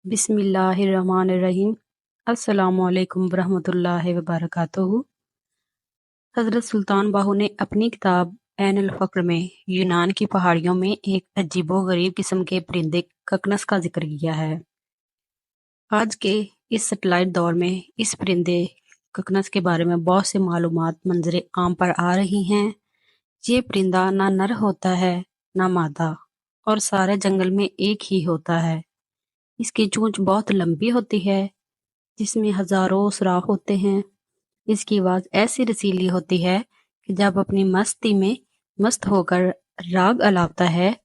बिस्मिल्लाहिर्रहमानिर्रहीम। अस्सलामु अलैकुम वरहमतुल्लाहि वबरकातुहू। हज़रत सुल्तान बाहू ने अपनी किताब ऐन अल फ़क्र में यूनान की पहाड़ियों में एक अजीबो-गरीब किस्म के परिंदे ककनस का जिक्र किया है। आज के इस सैटेलाइट दौर में इस परिंदे ककनस के बारे में बहुत से मालूमात मंजरे आम पर आ रही हैं। ये परिंदा ना नर होता है ना मादा, और सारे जंगल में एक ही होता है। इसकी चोंच बहुत लंबी होती है, जिसमें हजारों सुराख होते हैं। इसकी आवाज ऐसी रसीली होती है कि जब अपनी मस्ती में मस्त होकर राग अलापता है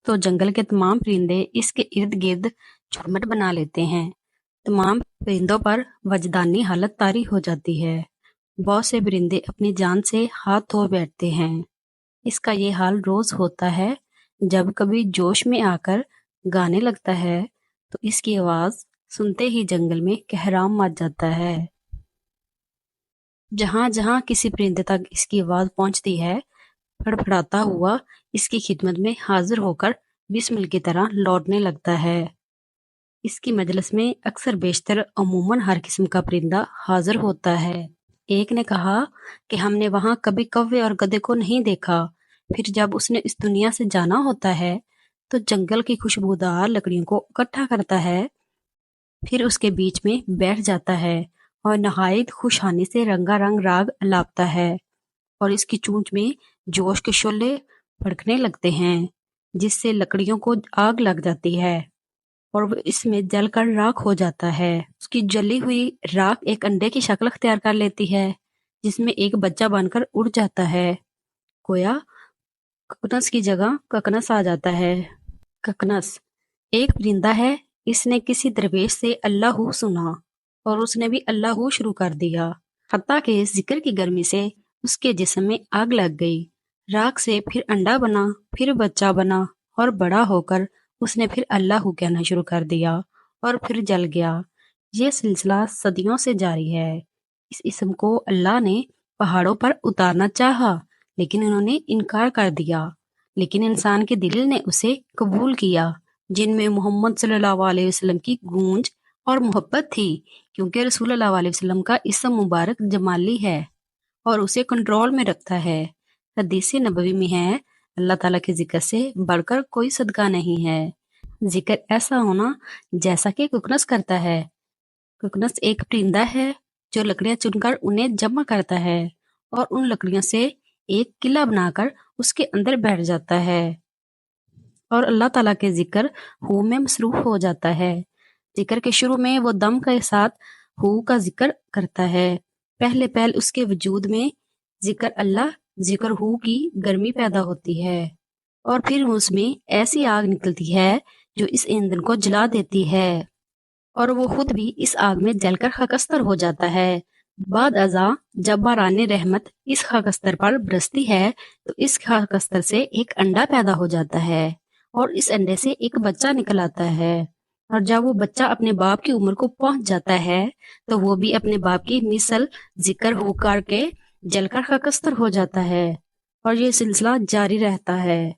तो जंगल के तमाम परिंदे इसके इर्द गिर्द झुरमुट बना लेते हैं। तमाम परिंदों पर वजदानी हालत तारी हो जाती है। बहुत से परिंदे अपनी जान से हाथ धो बैठते हैं। इसका ये हाल रोज होता है। जब कभी जोश में आकर गाने लगता है तो इसकी आवाज सुनते ही जंगल में कहराम मच जाता है। जहां जहां किसी परिंदे तक इसकी आवाज पहुंचती है, फड़फड़ाता हुआ इसकी खिदमत में हाजिर होकर बिस्मिल की तरह लौटने लगता है। इसकी मजलिस में अक्सर बेशतर अमूमन हर किस्म का परिंदा हाजिर होता है। एक ने कहा कि हमने वहां कभी कौवे और गधे को नहीं देखा। फिर जब उसने इस दुनिया से जाना होता है तो जंगल की खुशबूदार लकड़ियों को इकट्ठा करता है, फिर उसके बीच में बैठ जाता है और नहायत खुशहानी से रंगारंग राग अलापता है, और इसकी चोंच में जोश के शोले भड़कने लगते हैं, जिससे लकड़ियों को आग लग जाती है और वो इसमें जलकर राख हो जाता है। उसकी जली हुई राख एक अंडे की शक्ल अख्तियार कर लेती है, जिसमें एक बच्चा बनकर उड़ जाता है। गोया ककनस की जगह ककनस आ जाता है। ककनस एक परिंदा है। इसने किसी दरवेश से अल्लाहू सुना और उसने भी अल्लाहू शुरू कर दिया। हत्ता के इस जिक्र की गर्मी से उसके जिस्म में आग लग गई। राख से फिर अंडा बना, फिर बच्चा बना, और बड़ा होकर उसने फिर अल्लाहू कहना शुरू कर दिया और फिर जल गया। ये सिलसिला सदियों से जारी है। इस इस्म को अल्लाह ने पहाड़ों पर उतारना चाहा, लेकिन उन्होंने इनकार कर दिया। लेकिन इंसान के दिल ने उसे कबूल किया, जिनमें मोहम्मद सल्लल्लाहु अलैहि वसल्लम की गूंज और मोहब्बत थी, क्योंकि रसूल सल्लल्लाहु अलैहि वसल्लम का इस्म मुबारक जमाली है और उसे कंट्रोल में रखता है। हदीस नबवी में है, अल्लाह ताला के जिक्र से बढ़कर कोई सदका नहीं है। जिक्र ऐसा होना जैसा कि कुकनस करता है। कुकनस एक परिंदा है जो लकड़ियां चुनकर उन्हें जमा करता है और उन लकड़ियों से एक किला बनाकर उसके अंदर बैठ जाता है और अल्लाह ताला के जिक्र हू में मसरूफ हो जाता है। जिक्र के शुरू में वो दम के साथ हू का जिक्र करता है। पहले पहल उसके वजूद में जिक्र अल्लाह जिक्र हू की गर्मी पैदा होती है, और फिर उसमें ऐसी आग निकलती है जो इस ईंधन को जला देती है, और वो खुद भी इस आग में जलकर खाकस्तर हो जाता है। बाद अज़ा जब बाराने रहमत इस खाकस्तर पर बरसती है तो इस खाकस्तर से एक अंडा पैदा हो जाता है और इस अंडे से एक बच्चा निकल आता है। और जब वो बच्चा अपने बाप की उम्र को पहुंच जाता है तो वो भी अपने बाप की मिसल जिक्र होकर के जलकर खाकस्तर हो जाता है, और ये सिलसिला जारी रहता है।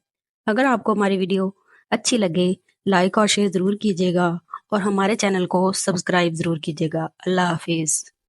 अगर आपको हमारी वीडियो अच्छी लगे, लाइक और शेयर जरूर कीजिएगा और हमारे चैनल को सब्सक्राइब जरूर कीजिएगा। अल्लाह हाफिज।